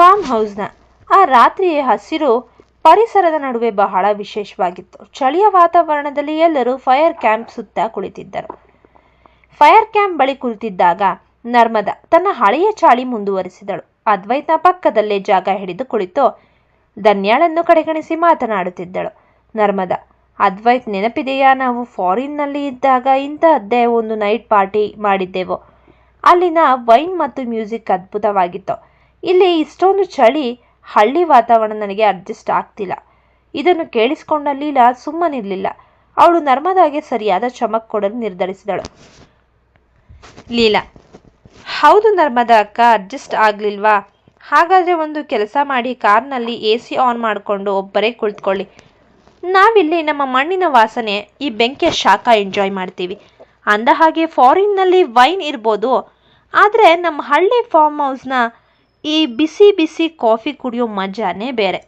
Form ಹೌಸ್ನ ಆ ರಾತ್ರಿಯ ಹಸಿರು ಪರಿಸರದ ನಡುವೆ ಬಹಳ ವಿಶೇಷವಾಗಿತ್ತು. ಚಳಿಯ ವಾತಾವರಣದಲ್ಲಿ ಎಲ್ಲರೂ ಫೈರ್ ಕ್ಯಾಂಪ್ ಸುತ್ತ ಕುಳಿತಿದ್ದರು. ಫೈರ್ ಕ್ಯಾಂಪ್ ಬಳಿ ಕುಳಿತಿದ್ದಾಗ ನರ್ಮದಾ ತನ್ನ ಹಳೆಯ ಚಾಳಿ ಮುಂದುವರಿಸಿದಳು. ಅದ್ವೈತ್ನ ಪಕ್ಕದಲ್ಲೇ ಜಾಗ ಹಿಡಿದು ಕುಳಿತು ಧನ್ಯಾಳನ್ನು ಕಡೆಗಣಿಸಿ ಮಾತನಾಡುತ್ತಿದ್ದಳು. ನರ್ಮದಾ, ಅದ್ವೈತ್, ನೆನಪಿದೆಯಾ, ನಾವು ಫಾರಿನ್ನಲ್ಲಿ ಇದ್ದಾಗ ಇಂತಹದ್ದೇ ಒಂದು ನೈಟ್ ಪಾರ್ಟಿ ಮಾಡಿದ್ದೆವು. ಅಲ್ಲಿನ ವೈನ್ ಮತ್ತು ಮ್ಯೂಸಿಕ್ ಅದ್ಭುತವಾಗಿತ್ತು. ಇಲ್ಲಿ ಇಷ್ಟೊಂದು ಚಳಿ, ಹಳ್ಳಿ ವಾತಾವರಣ ನನಗೆ ಅಡ್ಜಸ್ಟ್ ಆಗ್ತಿಲ್ಲ. ಇದನ್ನು ಕೇಳಿಸಿಕೊಂಡ ಲೀಲಾ ಸುಮ್ಮನಿರಲಿಲ್ಲ. ಅವಳು ನರ್ಮದಾಗೆ ಸರಿಯಾದ ಚಮಕ್ ಕೊಡಲು ನಿರ್ಧರಿಸಿದಳು. ಲೀಲಾ: ಹೌದು ನರ್ಮದಾ ಅಕ್ಕ, ಅಡ್ಜಸ್ಟ್ ಆಗ್ಲಿಲ್ವಾ? ಹಾಗಾದ್ರೆ ಒಂದು ಕೆಲಸ ಮಾಡಿ, ಕಾರ್ನಲ್ಲಿ AC ಆನ್ ಮಾಡಿಕೊಂಡು ಒಬ್ಬರೇ ಕುಳಿತುಕೊಳ್ಳಿ. ನಾವಿಲ್ಲಿ ನಮ್ಮ ಮಣ್ಣಿನ ವಾಸನೆ, ಈ ಬೆಂಕಿಯ ಶಾಖ ಎಂಜಾಯ್ ಮಾಡ್ತೀವಿ. ಅಂದ ಹಾಗೆ ಫಾರಿನ್ನಲ್ಲಿ ವೈನ್ ಇರ್ಬೋದು, ಆದರೆ ನಮ್ಮ ಹಳ್ಳಿ ಫಾರ್ಮ್ ಹೌಸ್ನ ಈ ಬಿಸಿ ಬಿಸಿ ಕಾಫಿ ಕುಡಿಯೋ ಮಜಾನೇ ಬೇರೆ.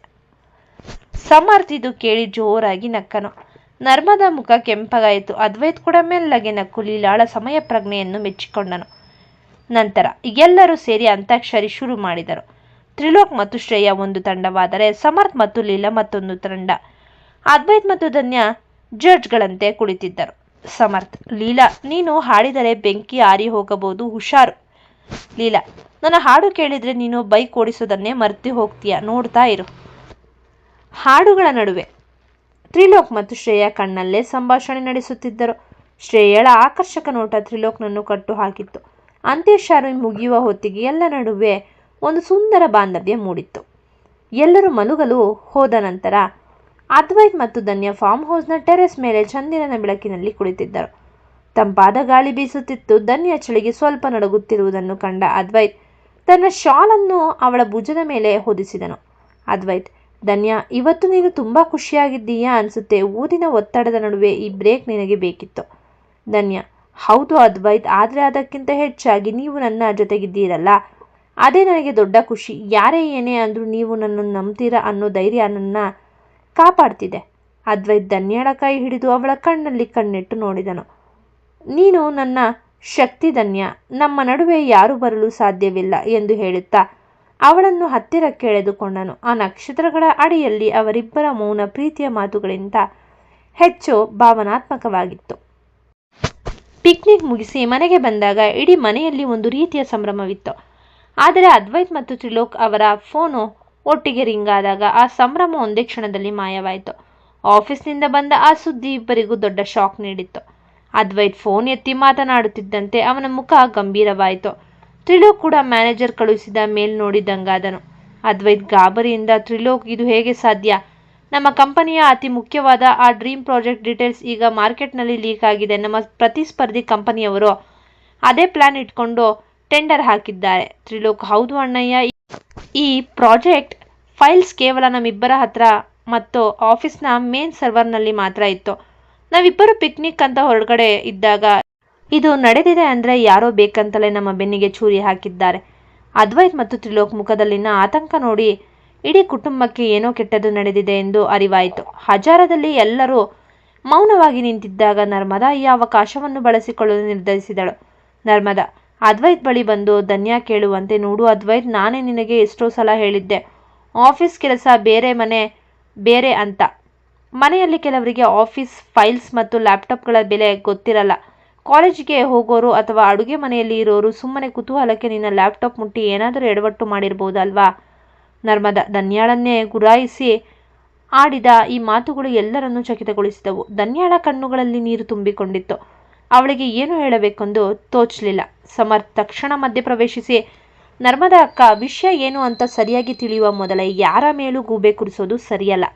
ಸಮರ್ಥ್ ಇದು ಕೇಳಿ ಜೋರಾಗಿ ನಕ್ಕನು. ನರ್ಮದಾ ಮುಖ ಕೆಂಪಗಾಯಿತು. ಅದ್ವೈತ್ ಕೂಡ ಮೆಲ್ಲಗೆ ನಕ್ಕು ಲೀಲಾಳ ಸಮಯ ಪ್ರಜ್ಞೆಯನ್ನು ಮೆಚ್ಚಿಕೊಂಡನು. ನಂತರ ಎಲ್ಲರೂ ಸೇರಿ ಅಂತ್ಯಾಕ್ಷರಿ ಶುರು ಮಾಡಿದರು. ತ್ರಿಲೋಕ್ ಮತ್ತು ಶ್ರೇಯಾ ಒಂದು ತಂಡವಾದರೆ ಸಮರ್ಥ್ ಮತ್ತು ಲೀಲಾ ಮತ್ತೊಂದು ತಂಡ. ಅದ್ವೈತ್ ಮತ್ತು ಧನ್ಯಾ ಜಡ್ಜ್ಗಳಂತೆ ಕುಳಿತಿದ್ದರು. ಸಮರ್ಥ್: ಲೀಲಾ, ನೀನು ಹಾಡಿದರೆ ಬೆಂಕಿ ಆರಿ ಹೋಗಬಹುದು, ಹುಷಾರು. ಲೀಲಾ: ನನ್ನ ಹಾಡು ಕೇಳಿದ್ರೆ ನೀನು ಬೈಕ್ ಓಡಿಸೋದನ್ನೇ ಮರ್ತು ಹೋಗ್ತೀಯ, ನೋಡ್ತಾ ಇರು. ಹಾಡುಗಳ ನಡುವೆ ತ್ರಿಲೋಕ್ ಮತ್ತು ಶ್ರೇಯಾ ಕಣ್ಣಲ್ಲೇ ಸಂಭಾಷಣೆ ನಡೆಸುತ್ತಿದ್ದರು. ಶ್ರೇಯಳ ಆಕರ್ಷಕ ನೋಟ ತ್ರಿಲೋಕ್ನನ್ನು ಕಟ್ಟು ಹಾಕಿತ್ತು. ಅಂತ್ಯಾಕ್ಷರಿ ಮುಗಿಯುವ ಹೊತ್ತಿಗೆ ಎಲ್ಲ ನಡುವೆ ಒಂದು ಸುಂದರ ಬಾಂಧವ್ಯ ಮೂಡಿತ್ತು. ಎಲ್ಲರೂ ಮಲಗಲು ಹೋದ ನಂತರ ಅದ್ವೈತ್ ಮತ್ತು ಧನ್ಯಾ ಫಾರ್ಮ್ ಹೌಸ್ನ ಟೆರೆಸ್ ಮೇಲೆ ಚಂದಿರನ ಬೆಳಕಿನಲ್ಲಿ ಕುಳಿತಿದ್ದರು. ತಂಪಾದ ಗಾಳಿ ಬೀಸುತ್ತಿತ್ತು. ಧನ್ಯಾ ಚಳಿಗೆ ಸ್ವಲ್ಪ ನಡುಗುತ್ತಿರುವುದನ್ನು ಕಂಡ ಅದ್ವೈತ್ ತನ್ನ ಶಾಲನ್ನು ಅವಳ ಭುಜದ ಮೇಲೆ ಹೊದಿಸಿದನು. ಅದ್ವೈತ್: ಧನ್ಯಾ, ಇವತ್ತು ನೀನು ತುಂಬಾ ಖುಷಿಯಾಗಿದ್ದೀಯಾ ಅನ್ಸುತ್ತೆ. ಊರಿನ ಒತ್ತಡದ ನಡುವೆ ಈ ಬ್ರೇಕ್ ನಿನಗೆ ಬೇಕಿತ್ತು. ಧನ್ಯಾ: ಹೌದು ಅದ್ವೈತ್, ಆದರೆ ಅದಕ್ಕಿಂತ ಹೆಚ್ಚಾಗಿ ನೀವು ನನ್ನ ಜೊತೆಗಿದ್ದೀರಲ್ಲ, ಅದೇ ನನಗೆ ದೊಡ್ಡ ಖುಷಿ. ಯಾರೇ ಏನೇ ಅಂದ್ರೂ ನೀವು ನನ್ನನ್ನು ನಂಬ್ತೀರಾ ಅನ್ನೋ ಧೈರ್ಯ ನನ್ನ ಕಾಪಾಡ್ತಿದೆ. ಅದ್ವೈತ್ ಧನ್ಯಾಳ ಕೈ ಹಿಡಿದು ಅವಳ ಕಣ್ಣಲ್ಲಿ ಕಣ್ಣಿಟ್ಟು ನೋಡಿದನು. ನೀನು ನನ್ನ ಶಕ್ತಿ ಧನ್ಯಾ, ನಮ್ಮ ನಡುವೆ ಯಾರು ಬರಲು ಸಾಧ್ಯವಿಲ್ಲ ಎಂದು ಹೇಳುತ್ತಾ ಅವಳನ್ನು ಹತ್ತಿರಕ್ಕೆ ಎಳೆದುಕೊಂಡನು. ಆ ನಕ್ಷತ್ರಗಳ ಅಡಿಯಲ್ಲಿ ಅವರಿಬ್ಬರ ಮೌನ ಪ್ರೀತಿಯ ಮಾತುಗಳಿಂದ ಹೆಚ್ಚು ಭಾವನಾತ್ಮಕವಾಗಿತ್ತು. ಪಿಕ್ನಿಕ್ ಮುಗಿಸಿ ಮನೆಗೆ ಬಂದಾಗ ಇಡೀ ಮನೆಯಲ್ಲಿ ಒಂದು ರೀತಿಯ ಸಂಭ್ರಮವಿತ್ತು. ಆದರೆ ಅದ್ವೈತ್ ಮತ್ತು ತ್ರಿಲೋಕ್ ಅವರ ಫೋನು ಒಟ್ಟಿಗೆ ರಿಂಗ್ ಆದಾಗ ಆ ಸಂಭ್ರಮ ಒಂದೇ ಕ್ಷಣದಲ್ಲಿ ಮಾಯವಾಯಿತು. ಆಫೀಸ್ನಿಂದ ಬಂದ ಆ ಸುದ್ದಿ ಇಬ್ಬರಿಗೂ ದೊಡ್ಡ ಶಾಕ್ ನೀಡಿತ್ತು. ಅದ್ವೈತ್ ಫೋನ್ ಎತ್ತಿ ಮಾತನಾಡುತ್ತಿದ್ದಂತೆ ಅವನ ಮುಖ ಗಂಭೀರವಾಯಿತು. ತ್ರಿಲೋಕ್ ಕೂಡ ಮ್ಯಾನೇಜರ್ ಕಳುಹಿಸಿದ ಮೇಲ್ ನೋಡಿ ದಂಗಾದನು. ಅದ್ವೈತ್ ಗಾಬರಿಯಿಂದ: ತ್ರಿಲೋಕ್, ಇದು ಹೇಗೆ ಸಾಧ್ಯ? ನಮ್ಮ ಕಂಪನಿಯ ಅತಿ ಮುಖ್ಯವಾದ ಆ ಡ್ರೀಮ್ ಪ್ರಾಜೆಕ್ಟ್ ಡೀಟೇಲ್ಸ್ ಈಗ ಮಾರ್ಕೆಟ್ನಲ್ಲಿ ಲೀಕ್ ಆಗಿದೆ. ನಮ್ಮ ಪ್ರತಿಸ್ಪರ್ಧಿ ಕಂಪನಿಯವರು ಅದೇ ಪ್ಲಾನ್ ಇಟ್ಕೊಂಡು ಟೆಂಡರ್ ಹಾಕಿದ್ದಾರೆ. ತ್ರಿಲೋಕ್: ಹೌದು ಅಣ್ಣಯ್ಯ, ಈ ಪ್ರಾಜೆಕ್ಟ್ ಫೈಲ್ಸ್ ಕೇವಲ ನಮ್ಮಿಬ್ಬರ ಹತ್ರ ಮತ್ತು ಆಫೀಸ್ನ ಮೇನ್ ಸರ್ವರ್ನಲ್ಲಿ ಮಾತ್ರ ಇತ್ತು. ನಾವಿಬ್ಬರು ಪಿಕ್ನಿಕ್ ಅಂತ ಹೊರಗಡೆ ಇದ್ದಾಗ ಇದು ನಡೆದಿದೆ ಅಂದ್ರೆ ಯಾರೋ ಬೇಕಂತಲೇ ನಮ್ಮ ಬೆನ್ನಿಗೆ ಚೂರಿ ಹಾಕಿದ್ದಾರೆ. ಅದ್ವೈತ್ ಮತ್ತು ತ್ರಿಲೋಕ್ ಮುಖದಲ್ಲಿನ ಆತಂಕ ನೋಡಿ ಇಡೀ ಕುಟುಂಬಕ್ಕೆ ಏನೋ ಕೆಟ್ಟದ್ದು ನಡೆದಿದೆ ಎಂದು ಅರಿವಾಯಿತು. ಹಜಾರದಲ್ಲಿ ಎಲ್ಲರೂ ಮೌನವಾಗಿ ನಿಂತಿದ್ದಾಗ ನರ್ಮದಾ ಈ ಅವಕಾಶವನ್ನು ಬಳಸಿಕೊಳ್ಳಲು ನಿರ್ಧರಿಸಿದಳು. ನರ್ಮದಾ ಅದ್ವೈತ್ ಬಳಿ ಬಂದು: ಧನ್ಯಾ ಕೇಳುವಂತೆ, ನೋಡು ಅದ್ವೈತ್, ನಾನೇ ನಿನಗೆ ಎಷ್ಟೋ ಸಲ ಹೇಳಿದ್ದೆ, ಆಫೀಸ್ ಕೆಲಸ ಬೇರೆ, ಮನೆ ಬೇರೆ ಅಂತ. ಮನೆಯಲ್ಲಿ ಕೆಲವರಿಗೆ ಆಫೀಸ್ ಫೈಲ್ಸ್ ಮತ್ತು ಲ್ಯಾಪ್ಟಾಪ್ಗಳ ಬೆಲೆ ಗೊತ್ತಿರಲ್ಲ. ಕಾಲೇಜಿಗೆ ಹೋಗೋರು ಅಥವಾ ಅಡುಗೆ ಮನೆಯಲ್ಲಿ ಇರೋರು ಸುಮ್ಮನೆ ಕುತೂಹಲಕ್ಕೆ ನಿನ್ನ ಲ್ಯಾಪ್ಟಾಪ್ ಮುಟ್ಟಿ ಏನಾದರೂ ಎಡವಟ್ಟು ಮಾಡಿರ್ಬೋದಲ್ವಾ? ನರ್ಮದಾ ಧನ್ಯಾಳನ್ನೇ ಗುರಾಯಿಸಿ ಆಡಿದ ಈ ಮಾತುಗಳು ಎಲ್ಲರನ್ನೂ ಚಕಿತಗೊಳಿಸಿದವು. ಧನ್ಯಾಳ ಕಣ್ಣುಗಳಲ್ಲಿ ನೀರು ತುಂಬಿಕೊಂಡಿತ್ತು. ಅವಳಿಗೆ ಏನು ಹೇಳಬೇಕೆಂದು ತೋಚಲಿಲ್ಲ. ಸಮರ್ಥ್ ತಕ್ಷಣ ಮಧ್ಯಪ್ರವೇಶಿಸಿ: ನರ್ಮದಾ ಅಕ್ಕ, ವಿಷಯ ಏನು ಅಂತ ಸರಿಯಾಗಿ ತಿಳಿಯುವ ಮೊದಲೇ ಯಾರ ಮೇಲೂ ಗೂಬೆ ಕೂರಿಸೋದು ಸರಿಯಲ್ಲ.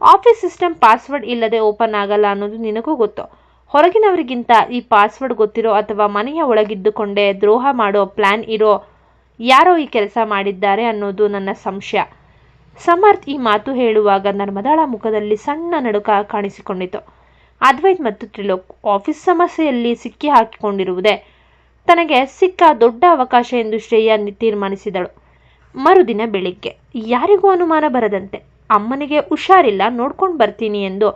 ಆಫೀಸ್ ಸಿಸ್ಟಮ್ ಪಾಸ್ವರ್ಡ್ ಇಲ್ಲದೆ ಓಪನ್ ಆಗಲ್ಲ ಅನ್ನೋದು ನಿನಗೂ ಗೊತ್ತು. ಹೊರಗಿನವರಿಗಿಂತ ಈ ಪಾಸ್ವರ್ಡ್ ಗೊತ್ತಿರೋ ಅಥವಾ ಮನೆಯ ಒಳಗಿದ್ದುಕೊಂಡೇ ದ್ರೋಹ ಮಾಡೋ ಪ್ಲಾನ್ ಇರೋ ಯಾರೋ ಈ ಕೆಲಸ ಮಾಡಿದ್ದಾರೆ ಅನ್ನೋದು ನನ್ನ ಸಂಶಯ. ಸಮರ್ಥ್ ಈ ಮಾತು ಹೇಳುವಾಗ ನರ್ಮದಾಳ ಮುಖದಲ್ಲಿ ಸಣ್ಣ ನಡುಕ ಕಾಣಿಸಿಕೊಂಡಿತು. ಅದ್ವೈತ್ ಮತ್ತು ತ್ರಿಲೋಕ್ ಆಫೀಸ್ ಸಮಸ್ಯೆಯಲ್ಲಿ ಸಿಕ್ಕಿ ಹಾಕಿಕೊಂಡಿರುವುದೇ ತನಗೆ ಸಿಕ್ಕ ದೊಡ್ಡ ಅವಕಾಶ ಎಂದು ಶ್ರೇಯಾ ತೀರ್ಮಾನಿಸಿದಳು. ಮರುದಿನ ಬೆಳಿಗ್ಗೆ ಯಾರಿಗೂ ಅನುಮಾನ ಬರದಂತೆ ಅಮ್ಮನಿಗೆ ಹುಷಾರಿಲ್ಲ, ನೋಡ್ಕೊಂಡು ಬರ್ತೀನಿ ಎಂದು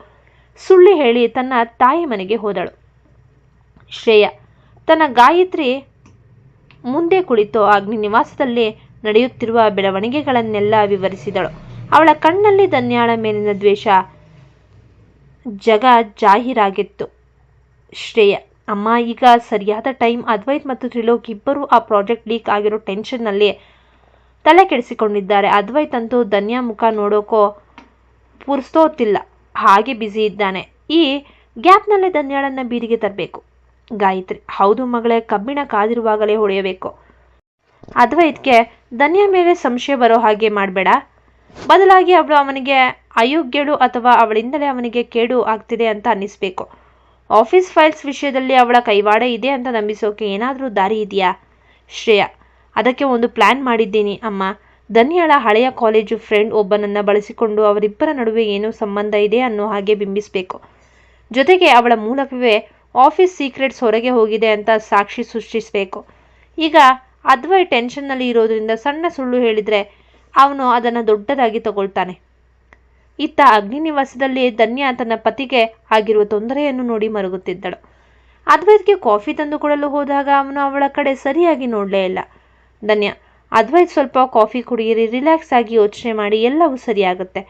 ಸುಳ್ಳು ಹೇಳಿ ತನ್ನ ತಾಯಿ ಮನೆಗೆ ಹೋದಳು. ಶ್ರೇಯಾ ತನ್ನ ಗಾಯತ್ರಿ ಮುಂದೆ ಕುಳಿತು ಅಗ್ನಿ ನಿವಾಸದಲ್ಲಿ ನಡೆಯುತ್ತಿರುವ ಬೆಳವಣಿಗೆಗಳನ್ನೆಲ್ಲ ವಿವರಿಸಿದಳು. ಅವಳ ಕಣ್ಣಲ್ಲಿ ಧನ್ಯಾಳ ಮೇಲಿನ ದ್ವೇಷ ಜಗ ಜಾಹೀರಾಗಿತ್ತು. ಶ್ರೇಯ: ಅಮ್ಮ, ಈಗ ಸರಿಯಾದ ಟೈಮ್. ಅದ್ವೈತ್ ಮತ್ತು ತ್ರಿಲೋಕ್ ಇಬ್ಬರು ಆ ಪ್ರಾಜೆಕ್ಟ್ ಲೀಕ್ ಆಗಿರೋ ಟೆನ್ಷನ್ನಲ್ಲಿ ತಲೆ ಕೆಡಿಸಿಕೊಂಡಿದ್ದಾರೆ. ಅದ್ವೈತ್ ಅಂತೂ ಧನ್ಯಾ ಮುಖ ನೋಡೋಕೋ ಪುರ್ಸೋತಿಲ್ಲ, ಹಾಗೆ ಬ್ಯುಸಿ ಇದ್ದಾನೆ. ಈ ಗ್ಯಾಪ್ನಲ್ಲೇ ಧನ್ಯಾಳನ್ನ ಬೀದಿಗೆ ತರಬೇಕು. ಗಾಯತ್ರಿ: ಹೌದು ಮಗಳೇ, ಕಬ್ಬಿಣ ಕಾದಿರುವಾಗಲೇ ಹೊಡೆಯಬೇಕು. ಅದ್ವೈತ್ಗೆ ಧನ್ಯಾ ಮೇಲೆ ಸಂಶಯ ಬರೋ ಹಾಗೆ ಮಾಡಬೇಡ. ಬದಲಾಗಿ ಅವಳು ಅವನಿಗೆ ಅಯೋಗ್ಯಳು ಅಥವಾ ಅವಳಿಂದಲೇ ಅವನಿಗೆ ಕೇಡು ಆಗ್ತಿದೆ ಅಂತ ಅನ್ನಿಸ್ಬೇಕು. ಆಫೀಸ್ ಫೈಲ್ಸ್ ವಿಷಯದಲ್ಲಿ ಅವಳ ಕೈವಾಡ ಇದೆ ಅಂತ ನಂಬಿಸೋಕೆ ಏನಾದರೂ ದಾರಿ ಇದೆಯಾ? ಶ್ರೇಯ: ಅದಕ್ಕೆ ಒಂದು ಪ್ಲ್ಯಾನ್ ಮಾಡಿದ್ದೀನಿ ಅಮ್ಮ. ಧನ್ಯಾಳ ಹಳೆಯ ಕಾಲೇಜು ಫ್ರೆಂಡ್ ಒಬ್ಬನನ್ನು ಬಳಸಿಕೊಂಡು ಅವರಿಬ್ಬರ ನಡುವೆ ಏನೋ ಸಂಬಂಧ ಇದೆ ಅನ್ನೋ ಹಾಗೆ ಬಿಂಬಿಸಬೇಕು. ಜೊತೆಗೆ ಅವಳ ಮೂಲಕವೇ ಆಫೀಸ್ ಸೀಕ್ರೆಟ್ಸ್ ಹೊರಗೆ ಹೋಗಿದೆ ಅಂತ ಸಾಕ್ಷಿ ಸೃಷ್ಟಿಸಬೇಕು. ಈಗ ಅದ್ವೈತ್ ಟೆನ್ಷನ್ನಲ್ಲಿ ಇರೋದ್ರಿಂದ ಸಣ್ಣ ಸುಳ್ಳು ಹೇಳಿದರೆ ಅವನು ಅದನ್ನು ದೊಡ್ಡದಾಗಿ ತಗೊಳ್ತಾನೆ. ಇತ್ತ ಅಗ್ನಿನಿವಾಸದಲ್ಲಿ ಧನ್ಯಾ ತನ್ನ ಪತಿಗೆ ಆಗಿರುವ ತೊಂದರೆಯನ್ನು ನೋಡಿ ಮರುಗುತ್ತಿದ್ದಳು. ಅದ್ವೈತ್ಗೆ ಕಾಫಿ ತಂದುಕೊಡಲು ಹೋದಾಗ ಅವನು ಅವಳ ಕಡೆ ಸರಿಯಾಗಿ ನೋಡಲೇ ಇಲ್ಲ. ಧನ್ಯಾ: ಅದ್ವೈತ್ ಸ್ವಲ್ಪ ಕಾಫಿ ಕುಡಿಯಿರಿ, ರಿಲ್ಯಾಕ್ಸ್ ಆಗಿ ಯೋಚನೆ ಮಾಡಿ, ಎಲ್ಲವೂ ಸರಿಯಾಗುತ್ತೆ.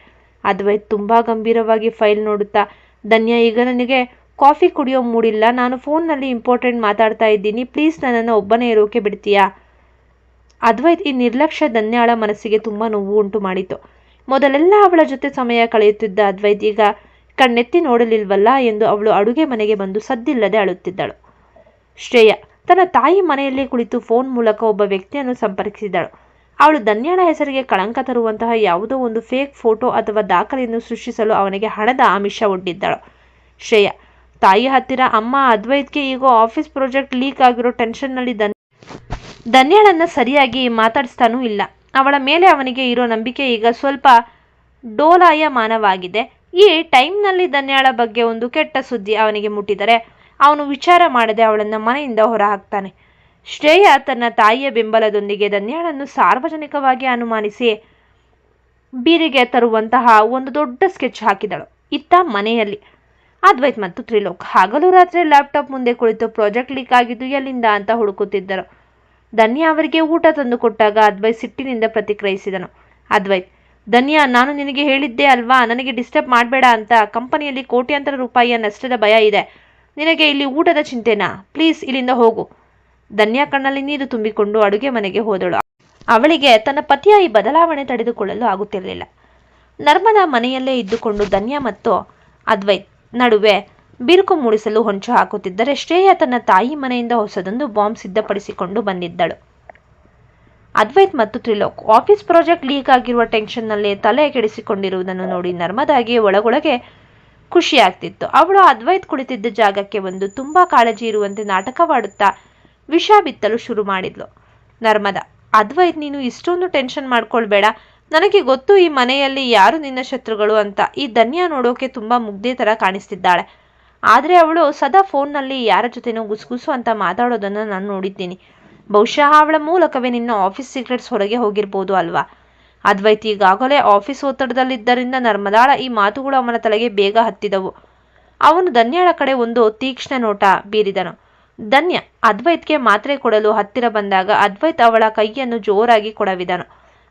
ಅದ್ವೈತ್ ತುಂಬ ಗಂಭೀರವಾಗಿ ಫೈಲ್ ನೋಡುತ್ತಾ, ಧನ್ಯಾ, ಈಗ ನನಗೆ ಕಾಫಿ ಕುಡಿಯೋ ಮೂಡಿಲ್ಲ. ನಾನು ಫೋನ್ನಲ್ಲಿ ಇಂಪಾರ್ಟೆಂಟ್ ಮಾತಾಡ್ತಾ ಇದ್ದೀನಿ. ಪ್ಲೀಸ್ ನನ್ನನ್ನು ಒಬ್ಬನೇ ಇರೋಕೆ ಬಿಡ್ತೀಯಾ? ಅದ್ವೈತ್ ಈ ನಿರ್ಲಕ್ಷ್ಯ ಧನ್ಯಾಳ ಮನಸ್ಸಿಗೆ ತುಂಬ ನೋವು ಉಂಟು ಮಾಡಿತು. ಮೊದಲೆಲ್ಲ ಅವಳ ಜೊತೆ ಸಮಯ ಕಳೆಯುತ್ತಿದ್ದ ಅದ್ವೈತ್ ಈಗ ಕಣ್ಣೆತ್ತಿ ನೋಡಲಿಲ್ವಲ್ಲ ಎಂದು ಅವಳು ಅಡುಗೆ ಮನೆಗೆ ಬಂದು ಸದ್ದಿಲ್ಲದೆ ಅಳುತ್ತಿದ್ದಳು. ಶ್ರೇಯ ತನ್ನ ತಾಯಿ ಮನೆಯಲ್ಲೇ ಕುಳಿತು ಫೋನ್ ಮೂಲಕ ಒಬ್ಬ ವ್ಯಕ್ತಿಯನ್ನು ಸಂಪರ್ಕಿಸಿದಳು. ಅವಳು ಧನ್ಯಾಳ ಹೆಸರಿಗೆ ಕಳಂಕ ತರುವಂತಹ ಯಾವುದೋ ಒಂದು ಫೇಕ್ ಫೋಟೋ ಅಥವಾ ದಾಖಲೆಯನ್ನು ಸೃಷ್ಟಿಸಲು ಅವನಿಗೆ ಹಣದ ಆಮಿಷ ಒಡ್ಡಿದ್ದಳು. ಶ್ರೇಯ ತಾಯಿ ಹತ್ತಿರ: ಅಮ್ಮ, ಅದ್ವೈತ್ಗೆ ಈಗ ಆಫೀಸ್ ಪ್ರಾಜೆಕ್ಟ್ ಲೀಕ್ ಆಗಿರೋ ಟೆನ್ಷನ್ನಲ್ಲಿ ಧನ್ಯಾಳನ್ನ ಸರಿಯಾಗಿ ಮಾತಾಡಿಸ್ತಾನೂ ಇಲ್ಲ. ಅವಳ ಮೇಲೆ ಅವನಿಗೆ ಇರೋ ನಂಬಿಕೆ ಈಗ ಸ್ವಲ್ಪ ಡೋಲಾಯಮಾನವಾಗಿದೆ. ಈ ಟೈಮ್ನಲ್ಲಿ ಧನ್ಯಾಳ ಬಗ್ಗೆ ಒಂದು ಕೆಟ್ಟ ಸುದ್ದಿ ಅವನಿಗೆ ಮುಟ್ಟಿದರೆ ಅವನು ವಿಚಾರ ಮಾಡದೆ ಅವಳನ್ನು ಮನೆಯಿಂದ ಹೊರಹಾಕ್ತಾನೆ. ಶ್ರೇಯ ತನ್ನ ತಾಯಿಯ ಬೆಂಬಲದೊಂದಿಗೆ ಧನ್ಯಾಳನ್ನು ಸಾರ್ವಜನಿಕವಾಗಿ ಅನುಮಾನಿಸಿ ಬೀದಿಗೆ ತರುವಂತಹ ಒಂದು ದೊಡ್ಡ ಸ್ಕೆಚ್ ಹಾಕಿದಳು. ಇತ್ತ ಮನೆಯಲ್ಲಿ ಅದ್ವೈತ್ ಮತ್ತು ತ್ರಿಲೋಕ್ ಹಗಲು ರಾತ್ರಿ ಲ್ಯಾಪ್ಟಾಪ್ ಮುಂದೆ ಕುಳಿತು ಪ್ರಾಜೆಕ್ಟ್ ಲೀಕ್ ಆಗಿದ್ದು ಎಲ್ಲಿಂದ ಅಂತ ಹುಡುಕುತ್ತಿದ್ದರು. ಧನ್ಯಾ ಅವರಿಗೆ ಊಟ ತಂದು ಕೊಟ್ಟಾಗ ಅದ್ವೈತ್ ಸಿಟ್ಟಿನಿಂದ ಪ್ರತಿಕ್ರಿಯಿಸಿದನು. ಅದ್ವೈತ್: ಧನ್ಯಾ, ನಾನು ನಿನಗೆ ಹೇಳಿದ್ದೆ ಅಲ್ವಾ, ನನಗೆ ಡಿಸ್ಟರ್ಬ್ ಮಾಡಬೇಡ ಅಂತ. ಕಂಪನಿಯಲ್ಲಿ ಕೋಟ್ಯಾಂತರ ರೂಪಾಯಿಯ ನಷ್ಟದ ಭಯ ಇದೆ. ನಿನಗೆ ಇಲ್ಲಿ ಊಟದ ಚಿಂತೆನಾ? ಪ್ಲೀಸ್ ಇಲ್ಲಿಂದ ಹೋಗು. ಧನ್ಯಾ ಕಣ್ಣಲ್ಲಿ ನೀರು ತುಂಬಿಕೊಂಡು ಅಡುಗೆ ಮನೆಗೆ ಹೋದಳು. ಅವಳಿಗೆ ತನ್ನ ಪತಿಯ ಈ ಬದಲಾವಣೆ ತಡೆದುಕೊಳ್ಳಲು ಆಗುತ್ತಿರಲಿಲ್ಲ. ನರ್ಮದಾ ಮನೆಯಲ್ಲೇ ಇದ್ದುಕೊಂಡು ಧನ್ಯಾ ಮತ್ತು ಅದ್ವೈತ್ ನಡುವೆ ಬಿರುಕು ಮೂಡಿಸಲು ಹೊಂಚು ಹಾಕುತ್ತಿದ್ದರೆ ಶ್ರೇಯ ತನ್ನ ತಾಯಿ ಮನೆಯಿಂದ ಹೊಸದೊಂದು ಬಾಂಬ್ ಸಿದ್ಧಪಡಿಸಿಕೊಂಡು ಬಂದಿದ್ದಳು. ಅದ್ವೈತ್ ಮತ್ತು ತ್ರಿಲೋಕ್ ಆಫೀಸ್ ಪ್ರಾಜೆಕ್ಟ್ ಲೀಕ್ ಆಗಿರುವ ಟೆನ್ಷನ್ನಲ್ಲಿ ತಲೆ ಕೆಡಿಸಿಕೊಂಡಿರುವುದನ್ನು ನೋಡಿ ನರ್ಮದಾಗೆ ಒಳಗೊಳಗೆ ಖುಷಿಯಾಗ್ತಿತ್ತು. ಅವಳು ಅದ್ವೈತ್ ಕುಳಿತಿದ್ದ ಜಾಗಕ್ಕೆ ಬಂದು ತುಂಬಾ ಕಾಳಜಿ ಇರುವಂತೆ ನಾಟಕವಾಡುತ್ತಾ ವಿಷ ಬಿತ್ತಲು ಶುರು ಮಾಡಿದ್ಲು. ನರ್ಮದಾ: ಅದ್ವೈತ್, ನೀನು ಇಷ್ಟೊಂದು ಟೆನ್ಷನ್ ಮಾಡ್ಕೊಳ್ಬೇಡ. ನನಗೆ ಗೊತ್ತು ಈ ಮನೆಯಲ್ಲಿ ಯಾರು ನಿನ್ನ ಶತ್ರುಗಳು ಅಂತ. ಈ ಧನ್ಯಾ ನೋಡೋಕೆ ತುಂಬಾ ಮುಗ್ಧೆ ಥರ ಕಾಣಿಸ್ತಿದ್ದಾಳೆ. ಆದರೆ ಅವಳು ಸದಾ ಫೋನ್ನಲ್ಲಿ ಯಾರ ಜೊತೆನೋ ಗುಸುಗುಸು ಅಂತ ಮಾತಾಡೋದನ್ನು ನಾನು ನೋಡಿದ್ದೀನಿ. ಬಹುಶಃ ಅವಳ ಮೂಲಕವೇ ನಿನ್ನ ಆಫೀಸ್ ಸೀಕ್ರೆಟ್ಸ್ ಹೊರಗೆ ಹೋಗಿರ್ಬೋದು ಅಲ್ವಾ? ಅದ್ವೈತ್ ಈಗಾಗಲೇ ಆಫೀಸ್ ಒತ್ತಡದಲ್ಲಿದ್ದರಿಂದ ನರ್ಮದಾಳ ಈ ಮಾತುಗಳು ಅವನ ತಲೆಗೆ ಬೇಗ ಹತ್ತಿದವು. ಅವನು ಧನ್ಯಾಳ ಕಡೆ ಒಂದು ತೀಕ್ಷ್ಣ ನೋಟ ಬೀರಿದನು. ಧನ್ಯಾ ಅದ್ವೈತ್ಗೆ ಮಾತ್ರೆ ಕೊಡಲು ಹತ್ತಿರ ಬಂದಾಗ ಅದ್ವೈತ್ ಅವಳ ಕೈಯನ್ನು ಜೋರಾಗಿ ಕೊಡವಿದನು.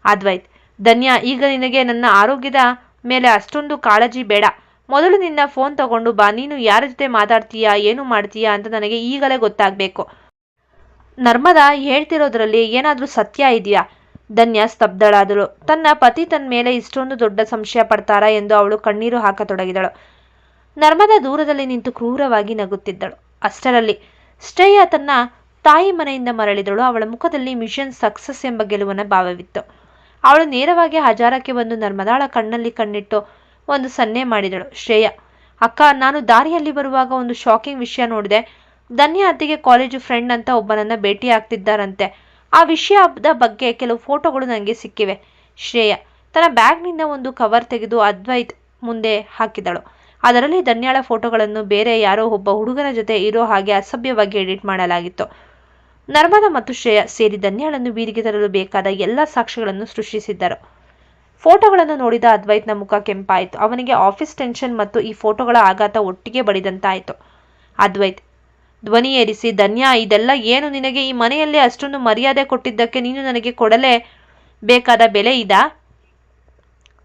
ಅದ್ವೈತ್: ಧನ್ಯಾ, ಈಗ ನಿನಗೆ ನನ್ನ ಆರೋಗ್ಯದ ಮೇಲೆ ಅಷ್ಟೊಂದು ಕಾಳಜಿ ಬೇಡ. ಮೊದಲು ನಿನ್ನ ಫೋನ್ ತಗೊಂಡು ಬಾ. ನೀನು ಯಾರ ಜೊತೆ ಮಾತಾಡ್ತೀಯಾ, ಏನು ಮಾಡ್ತೀಯಾ ಅಂತ ನನಗೆ ಈಗಲೇ ಗೊತ್ತಾಗಬೇಕು. ನರ್ಮದಾ ಹೇಳ್ತಿರೋದ್ರಲ್ಲಿ ಏನಾದರೂ ಸತ್ಯ ಇದೆಯಾ? ಧನ್ಯಾ ಸ್ತಬ್ಧಳಾದಳು. ತನ್ನ ಪತಿ ತನ್ನ ಮೇಲೆ ಇಷ್ಟೊಂದು ದೊಡ್ಡ ಸಂಶಯ ಪಡ್ತಾರಾ ಎಂದು ಅವಳು ಕಣ್ಣೀರು ಹಾಕತೊಡಗಿದಳು. ನರ್ಮದಾ ದೂರದಲ್ಲಿ ನಿಂತು ಕ್ರೂರವಾಗಿ ನಗುತ್ತಿದ್ದಳು. ಅಷ್ಟರಲ್ಲಿ ಶ್ರೇಯ ತನ್ನ ತಾಯಿ ಮನೆಯಿಂದ ಮರಳಿದಳು. ಅವಳ ಮುಖದಲ್ಲಿ ಮಿಷನ್ ಸಕ್ಸಸ್ ಎಂಬ ಗೆಲುವಿನ ಭಾವವಿತ್ತು. ಅವಳು ನೇರವಾಗಿ ಹಜಾರಕ್ಕೆ ಬಂದು ನರ್ಮದಾಳ ಕಣ್ಣಲ್ಲಿ ಕಣ್ಣಿಟ್ಟು ಒಂದು ಸನ್ನೆ ಮಾಡಿದಳು. ಶ್ರೇಯ: ಅಕ್ಕ, ನಾನು ದಾರಿಯಲ್ಲಿ ಬರುವಾಗ ಒಂದು ಶಾಕಿಂಗ್ ವಿಷಯ ನೋಡಿದೆ. ಧನ್ಯಾ ಅತ್ತಿಗೆ ಕಾಲೇಜು ಫ್ರೆಂಡ್ ಅಂತ ಒಬ್ಬನನ್ನ ಭೇಟಿ ಆಗ್ತಿದ್ದಾರಂತೆ. ಆ ವಿಷಯದ ಬಗ್ಗೆ ಕೆಲವು ಫೋಟೋಗಳು ನನಗೆ ಸಿಕ್ಕಿವೆ. ಶ್ರೇಯ ತನ್ನ ಬ್ಯಾಗ್ನಿಂದ ಒಂದು ಕವರ್ ತೆಗೆದು ಅದ್ವೈತ್ ಮುಂದೆ ಹಾಕಿದಳು. ಅದರಲ್ಲಿ ಧನ್ಯಾಳ ಫೋಟೋಗಳನ್ನು ಬೇರೆ ಯಾರೋ ಒಬ್ಬ ಹುಡುಗನ ಜೊತೆ ಇರೋ ಹಾಗೆ ಅಸಭ್ಯವಾಗಿ ಎಡಿಟ್ ಮಾಡಲಾಗಿತ್ತು. ನರ್ಮದಾ ಮತ್ತು ಶ್ರೇಯ ಸೇರಿ ಧನ್ಯಾಳನ್ನು ಬೀದಿಗೆ ತರಲು ಬೇಕಾದ ಎಲ್ಲ ಸಾಕ್ಷ್ಯಗಳನ್ನು ಸೃಷ್ಟಿಸಿದ್ದರು. ಫೋಟೋಗಳನ್ನು ನೋಡಿದ ಅದ್ವೈತ್ನ ಮುಖ ಕೆಂಪಾಯಿತು. ಅವನಿಗೆ ಆಫೀಸ್ ಟೆನ್ಷನ್ ಮತ್ತು ಈ ಫೋಟೋಗಳ ಆಘಾತ ಒಟ್ಟಿಗೆ ಬಡಿದಂತಾಯಿತು. ಅದ್ವೈತ್ ಧ್ವನಿ ಏರಿಸಿ: ಧನ್ಯಾ, ಇದೆಲ್ಲ ಏನು? ನಿನಗೆ ಈ ಮನೆಯಲ್ಲಿ ಅಷ್ಟೊಂದು ಮರ್ಯಾದೆ ಕೊಟ್ಟಿದ್ದಕ್ಕೆ ನೀನು ನನಗೆ ಕೊಡಲೇ ಬೇಕಾದ ಬೆಲೆ ಇದಾ?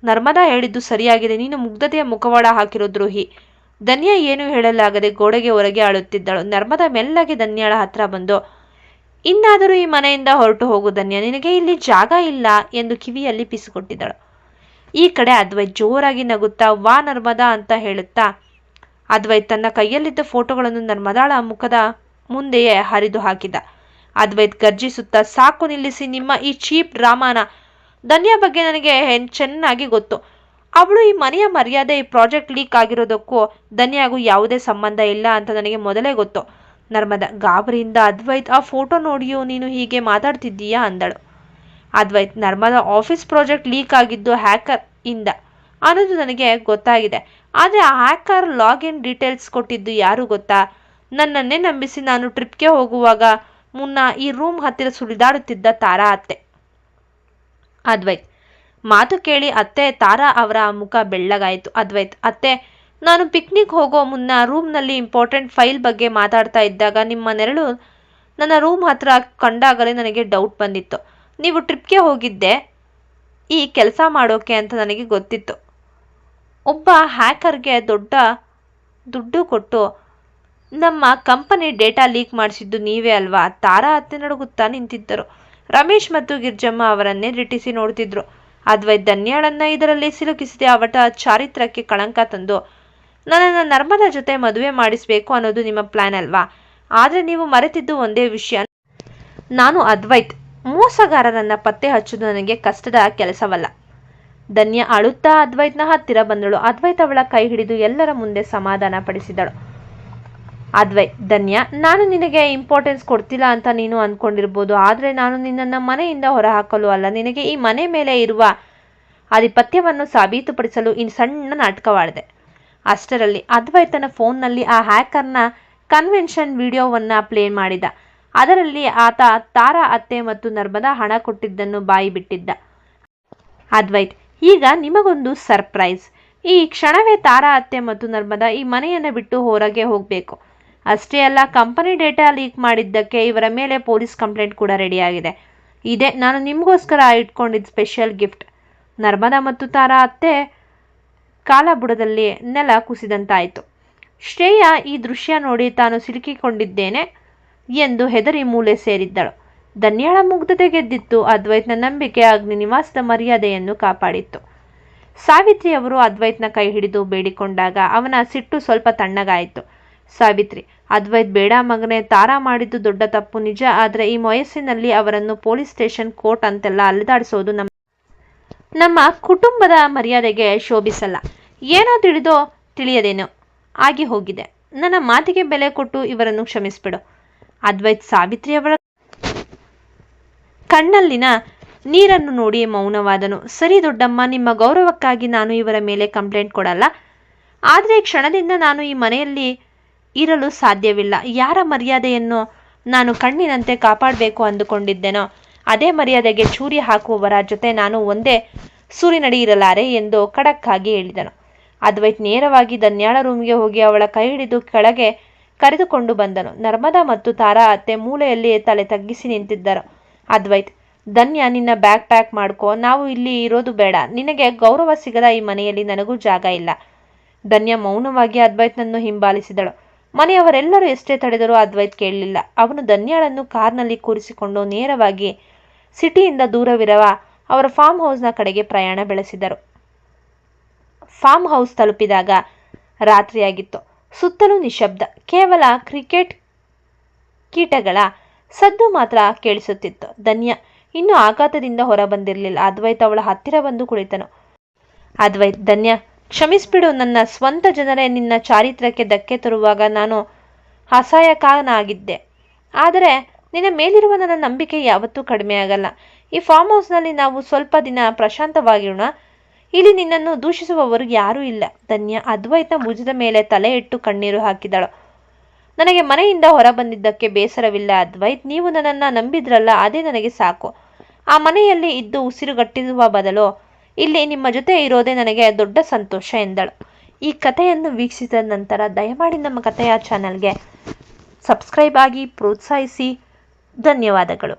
ನರ್ಮದಾ ಹೇಳಿದ್ದು ಸರಿಯಾಗಿದೆ. ನೀನು ಮುಗ್ಧತೆಯ ಮುಖವಾಡ ಹಾಕಿರೋ ದ್ರೋಹಿ. ಧನ್ಯ ಏನೂ ಹೇಳಲಾಗದೆ ಗೋಡೆಗೆ ಹೊರಗೆ ಅಳುತ್ತಿದ್ದಳು. ನರ್ಮದಾ ಮೆಲ್ಲಗೆ ಧನ್ಯಾಳ ಹತ್ರ ಬಂದು, ಇನ್ನಾದರೂ ಈ ಮನೆಯಿಂದ ಹೊರಟು ಹೋಗು ಧನ್ಯ, ನಿನಗೆ ಇಲ್ಲಿ ಜಾಗ ಇಲ್ಲ ಎಂದು ಕಿವಿಯಲ್ಲಿ ಪಿಸಿಕೊಟ್ಟಿದ್ದಳು. ಈ ಕಡೆ ಅದ್ವೈತ್ ಜೋರಾಗಿ ನಗುತ್ತಾ ವಾ ನರ್ಮದಾ ಅಂತ ಹೇಳುತ್ತಾ ಅದ್ವೈತ್ ತನ್ನ ಕೈಯಲ್ಲಿದ್ದ ಫೋಟೋಗಳನ್ನು ನರ್ಮದಾಳ ಮುಖದ ಮುಂದೆಯೇ ಹರಿದು ಹಾಕಿದ. ಅದ್ವೈತ್ ಗರ್ಜಿಸುತ್ತಾ, ಸಾಕು ನಿಲ್ಲಿಸಿ ನಿಮ್ಮ ಈ ಚೀಪ್ ಡ್ರಾಮಾನ. ಧನ್ಯ ಬಗ್ಗೆ ನನಗೆ ಚೆನ್ನಾಗಿ ಗೊತ್ತು. ಅವಳು ಈ ಮನೆಯ ಮರ್ಯಾದೆ, ಈ ಪ್ರಾಜೆಕ್ಟ್ ಲೀಕ್ ಆಗಿರೋದಕ್ಕೂ ಧನ್ಯಾಗೂ ಯಾವುದೇ ಸಂಬಂಧ ಇಲ್ಲ ಅಂತ ನನಗೆ ಮೊದಲೇ ಗೊತ್ತು. ನರ್ಮದಾ ಗಾಬರಿಯಿಂದ, ಅದ್ವೈತ್ ಆ ಫೋಟೋ ನೋಡಿಯೋ ನೀನು ಹೀಗೆ ಮಾತಾಡ್ತಿದ್ದೀಯಾ ಅಂದಳು. Advait, Narmada office project leak ಆಗಿದ್ದು ಹ್ಯಾಕರ್ ಇಂದ ಅನ್ನೋದು ನನಗೆ ಗೊತ್ತಾಗಿದೆ. ಆದರೆ ಆ ಹ್ಯಾಕರ್ ಲಾಗಿನ್ ಡೀಟೇಲ್ಸ್ ಕೊಟ್ಟಿದ್ದು ಯಾರು ಗೊತ್ತಾ? ನನ್ನನ್ನೇ ನಂಬಿಸಿ ನಾನು ಟ್ರಿಪ್ಗೆ ಹೋಗುವಾಗ ಮುನ್ನ ಈ ರೂಮ್ ಹತ್ತಿರ ಸುಳಿದಾಡುತ್ತಿದ್ದ ತಾರಾ ಅತ್ತೆ. ಅದ್ವೈತ್ ಮಾತು ಕೇಳಿ ಅತ್ತೆ ತಾರಾ ಅವರ ಮುಖ ಬೆಳ್ಳಗಾಯಿತು. ಅದ್ವೈತ್, ಅತ್ತೆ, ನಾನು ಪಿಕ್ನಿಕ್ ಹೋಗೋ ಮುನ್ನ ರೂಮ್ನಲ್ಲಿ ಇಂಪಾರ್ಟೆಂಟ್ ಫೈಲ್ ಬಗ್ಗೆ ಮಾತಾಡ್ತಾ ಇದ್ದಾಗ ನಿಮ್ಮ ನೆರಳು ನನ್ನ ರೂಮ್ ಹತ್ರ ಕಂಡಾಗಲೇ ನನಗೆ ಡೌಟ್ ಬಂದಿತ್ತು. ನೀವು ಟ್ರಿಪ್ಗೆ ಹೋಗಿದ್ದೆ ಈ ಕೆಲಸ ಮಾಡೋಕೆ ಅಂತ ನನಗೆ ಗೊತ್ತಿತ್ತು. ಒಬ್ಬ ಹ್ಯಾಕರ್ಗೆ ದೊಡ್ಡ ದುಡ್ಡು ಕೊಟ್ಟು ನಮ್ಮ ಕಂಪನಿ ಡೇಟಾ ಲೀಕ್ ಮಾಡಿಸಿದ್ದು ನೀವೇ ಅಲ್ವಾ? ತಾರಾ ಅತ್ತೆ ನಡುಗುತ್ತಾ ನಿಂತಿದ್ದರು. ರಮೇಶ್ ಮತ್ತು ಗಿರ್ಜಮ್ಮ ಅವರನ್ನೇ ದಿಟ್ಟಿಸಿ ನೋಡ್ತಿದ್ರು. ಅದ್ವೈತ್ ಧನ್ಯಾಳನ್ನ ಇದರಲ್ಲಿ ಸಿಲುಕಿಸಿದೆ ಅವಟ ಚಾರಿತ್ರಕ್ಕೆ ಕಳಂಕ ತಂದು ನನ್ನನ್ನು ನರ್ಮದಾ ಜೊತೆ ಮದುವೆ ಮಾಡಿಸ್ಬೇಕು ಅನ್ನೋದು ನಿಮ್ಮ ಪ್ಲಾನ್ ಅಲ್ವಾ? ಆದರೆ ನೀವು ಮರೆತಿದ್ದು ಒಂದೇ ವಿಷಯ, ನಾನು ಅದ್ವೈತ್ ಮೋಸಗಾರರನ್ನ ಪತ್ತೆ ಹಚ್ಚೋದು ನನಗೆ ಕಷ್ಟದ ಕೆಲಸವಲ್ಲ. ಧನ್ಯ ಅಳುತ್ತಾ ಅದ್ವೈತ್ನ ಹತ್ತಿರ ಬಂದಳು. ಅದ್ವೈತ್ ಅವಳ ಕೈ ಹಿಡಿದು ಎಲ್ಲರ ಮುಂದೆ ಸಮಾಧಾನ ಪಡಿಸಿದಳು. ಅದ್ವೈತ್, ಧನ್ಯ, ನಾನು ನಿನಗೆ ಇಂಪಾರ್ಟೆನ್ಸ್ ಕೊಡ್ತಿಲ್ಲ ಅಂತ ನೀನು ಅಂದ್ಕೊಂಡಿರ್ಬೋದು. ಆದರೆ ನಾನು ನಿನ್ನನ್ನು ಮನೆಯಿಂದ ಹೊರಹಾಕಲು ಅಲ್ಲ, ನಿನಗೆ ಈ ಮನೆ ಮೇಲೆ ಇರುವ ಆಧಿಪತ್ಯವನ್ನು ಸಾಬೀತುಪಡಿಸಲು ಈ ಸಣ್ಣ ನಾಟಕವಾಡಿದೆ. ಅಷ್ಟರಲ್ಲಿ ಅದ್ವೈತನ ಫೋನ್ನಲ್ಲಿ ಆ ಹ್ಯಾಕರ್ನ ಕನ್ವೆನ್ಷನ್ ವಿಡಿಯೋವನ್ನು ಪ್ಲೇ ಮಾಡಿದ. ಅದರಲ್ಲಿ ಆತ ತಾರಾ ಅತ್ತೆ ಮತ್ತು ನರ್ಮದಾ ಹಣ ಕೊಟ್ಟಿದ್ದನ್ನು ಬಾಯಿ ಬಿಟ್ಟಿದ್ದ. ಅದ್ವೈತ್, ಈಗ ನಿಮಗೊಂದು ಸರ್ಪ್ರೈಸ್. ಈ ಕ್ಷಣವೇ ತಾರಾ ಅತ್ತೆ ಮತ್ತು ನರ್ಮದಾ ಈ ಮನೆಯನ್ನು ಬಿಟ್ಟು ಹೊರಗೆ ಹೋಗಬೇಕು. ಅಷ್ಟೇ ಅಲ್ಲ, ಕಂಪನಿ ಡೇಟಾ ಲೀಕ್ ಮಾಡಿದ್ದಕ್ಕೆ ಇವರ ಮೇಲೆ ಪೊಲೀಸ್ ಕಂಪ್ಲೇಂಟ್ ಕೂಡ ರೆಡಿಯಾಗಿದೆ. ಇದೇ ನಾನು ನಿಮಗೋಸ್ಕರ ಇಟ್ಕೊಂಡಿದ್ದ ಸ್ಪೆಷಲ್ ಗಿಫ್ಟ್. ನರ್ಮದಾ ಮತ್ತು ತಾರಾ ಅತ್ತೆ ಕಾಲಬುಡದಲ್ಲಿ ನೆಲ ಕುಸಿದಂತಾಯಿತು. ಶ್ರೇಯಾ ಈ ದೃಶ್ಯ ನೋಡಿ ತಾನು ಸಿಲುಕಿಕೊಂಡಿದ್ದೇನೆ ಎಂದು ಹೆದರಿ ಮೂಲೆ ಸೇರಿದ್ದಳು. ಧನ್ಯಾಳ ಮುಗ್ಧತೆ ಗೆದ್ದಿತ್ತು. ಅದ್ವೈತ್ನ ನಂಬಿಕೆ ಅಗ್ನಿ ನಿವಾಸದ ಮರ್ಯಾದೆಯನ್ನು ಕಾಪಾಡಿತ್ತು. ಸಾವಿತ್ರಿಯವರು ಅದ್ವೈತ್ನ ಕೈ ಹಿಡಿದು ಬೇಡಿಕೊಂಡಾಗ ಅವನ ಸಿಟ್ಟು ಸ್ವಲ್ಪ ತಣ್ಣಗಾಯಿತು. ಸಾವಿತ್ರಿ, ಅದ್ವೈತ್ ಬೇಡ ಮಗನೇ, ತಾರಾ ಮಾಡಿದ್ದು ದೊಡ್ಡ ತಪ್ಪು ನಿಜ. ಆದರೆ ಈ ವಯಸ್ಸಿನಲ್ಲಿ ಅವರನ್ನು ಪೊಲೀಸ್ ಸ್ಟೇಷನ್, ಕೋರ್ಟ್ ಅಂತೆಲ್ಲ ಅಲೆದಾಡಿಸೋದು ನಮ್ಮ ಕುಟುಂಬದ ಮರ್ಯಾದೆಗೆ ಶೋಭಿಸಲ್ಲ. ಏನೋ ತಿಳಿದೋ ತಿಳಿಯದೇನೋ ಆಗಿ ಹೋಗಿದೆ. ನನ್ನ ಮಾತಿಗೆ ಬೆಲೆ ಕೊಟ್ಟು ಇವರನ್ನು ಕ್ಷಮಿಸ್ಬಿಡು. ಅದ್ವೈತ್ ಸಾವಿತ್ರಿಯವರ ಕಣ್ಣಲ್ಲಿನ ನೀರನ್ನು ನೋಡಿ ಮೌನವಾದನು. ಸರಿ ದೊಡ್ಡಮ್ಮ, ನಿಮ್ಮ ಗೌರವಕ್ಕಾಗಿ ನಾನು ಇವರ ಮೇಲೆ ಕಂಪ್ಲೇಂಟ್ ಕೊಡಲ್ಲ. ಆದರೆ ಕ್ಷಣದಿಂದ ನಾನು ಈ ಮನೆಯಲ್ಲಿ ಇರಲು ಸಾಧ್ಯವಿಲ್ಲ. ಯಾರ ಮರ್ಯಾದೆಯನ್ನು ನಾನು ಕಣ್ಣಿನಂತೆ ಕಾಪಾಡಬೇಕು ಅಂದುಕೊಂಡಿದ್ದೇನೋ ಅದೇ ಮರ್ಯಾದೆಗೆ ಚೂರಿ ಹಾಕುವವರ ಜೊತೆ ನಾನು ಒಂದೇ ಸೂರಿನಡಿ ಇರಲಾರೆ ಎಂದು ಖಡಕ್ ಆಗಿ ಹೇಳಿದನು. ಅದ್ವೈತ್ ನೇರವಾಗಿ ಧನ್ಯಾಳ ರೂಮ್ಗೆ ಹೋಗಿ ಅವಳ ಕೈ ಹಿಡಿದು ಕೆಳಗೆ ಕರೆದುಕೊಂಡು ಬಂದನು. ನರ್ಮದಾ ಮತ್ತು ತಾರಾ ಅತ್ತೆ ಮೂಲೆಯಲ್ಲಿ ತಲೆ ತಗ್ಗಿಸಿ ನಿಂತಿದ್ದರು. ಅದ್ವೈತ್, ಧನ್ಯ, ನಿನ್ನ ಬ್ಯಾಗ್ ಪ್ಯಾಕ್ ಮಾಡ್ಕೋ, ನಾವು ಇಲ್ಲಿ ಇರೋದು ಬೇಡ. ನಿನಗೆ ಗೌರವ ಸಿಗದ ಈ ಮನೆಯಲ್ಲಿ ನನಗೂ ಜಾಗ ಇಲ್ಲ. ಧನ್ಯ ಮೌನವಾಗಿ ಅದ್ವೈತ್ನನ್ನು ಹಿಂಬಾಲಿಸಿದಳು. ಮನೆಯವರೆಲ್ಲರೂ ಎಷ್ಟೇ ತಡೆದರೂ ಅದ್ವೈತ್ ಕೇಳಲಿಲ್ಲ. ಅವನು ಧನ್ಯಾಳನ್ನು ಕಾರ್ನಲ್ಲಿ ಕೂರಿಸಿಕೊಂಡು ನೇರವಾಗಿ ಸಿಟಿಯಿಂದ ದೂರವಿರುವ ಅವರ ಫಾರ್ಮ್ ಹೌಸ್ನ ಕಡೆಗೆ ಪ್ರಯಾಣ ಬೆಳೆಸಿದರು. ಫಾರ್ಮ್ ಹೌಸ್ ತಲುಪಿದಾಗ ರಾತ್ರಿಯಾಗಿತ್ತು. ಸುತ್ತಲೂ ನಿಶಬ್ದ. ಕೇವಲ ಕ್ರಿಕೆಟ್ ಕೀಟಗಳ ಸದ್ದು ಮಾತ್ರ ಕೇಳಿಸುತ್ತಿತ್ತು. ಧನ್ಯ ಇನ್ನೂ ಆಘಾತದಿಂದ ಹೊರಬಂದಿರಲಿಲ್ಲ. ಅದ್ವೈತ್ ಅವಳ ಹತ್ತಿರ ಬಂದು ಕುಳಿತನು. ಅದ್ವೈತ್, ಧನ್ಯ, ಕ್ಷಮಿಸ್ಬಿಡು. ನನ್ನ ಸ್ವಂತ ಜನರೇ ನಿನ್ನ ಚಾರಿತ್ರಕ್ಕೆ ಧಕ್ಕೆ ತರುವಾಗ ನಾನು ಅಸಹಾಯಕನಾಗಿದ್ದೆ. ಆದರೆ ನಿನ್ನ ಮೇಲಿರುವ ನನ್ನ ನಂಬಿಕೆ ಯಾವತ್ತೂ ಕಡಿಮೆ ಆಗಲ್ಲ. ಈ ಫಾರ್ಮ್ ಹೌಸ್ನಲ್ಲಿ ನಾವು ಸ್ವಲ್ಪ ದಿನ ಪ್ರಶಾಂತವಾಗಿರೋಣ. ಇಲ್ಲಿ ನಿನ್ನನ್ನು ದೂಷಿಸುವವರು ಯಾರೂ ಇಲ್ಲ. ಧನ್ಯ ಅದ್ವೈತ್ನ ಭುಜದ ಮೇಲೆ ತಲೆ ಇಟ್ಟು ಕಣ್ಣೀರು ಹಾಕಿದಳು. ನನಗೆ ಮನೆಯಿಂದ ಹೊರ ಬಂದಿದ್ದಕ್ಕೆ ಬೇಸರವಿಲ್ಲ ಅದ್ವೈತ್. ನೀವು ನನ್ನನ್ನು ನಂಬಿದ್ರಲ್ಲ, ಅದೇ ನನಗೆ ಸಾಕು. ಆ ಮನೆಯಲ್ಲಿ ಇದ್ದು ಉಸಿರುಗಟ್ಟಿಸುವ ಬದಲು ಇಲ್ಲಿ ನಿಮ್ಮ ಜೊತೆ ಇರೋದೇ ನನಗೆ ದೊಡ್ಡ ಸಂತೋಷ ಎಂದಳು. ಈ ಕಥೆಯನ್ನು ವೀಕ್ಷಿಸಿದ ನಂತರ ದಯಮಾಡಿ ನಮ್ಮ ಕಥೆಯ ಚಾನಲ್ಗೆ ಸಬ್ಸ್ಕ್ರೈಬ್ ಆಗಿ ಪ್ರೋತ್ಸಾಹಿಸಿ. ಧನ್ಯವಾದಗಳು.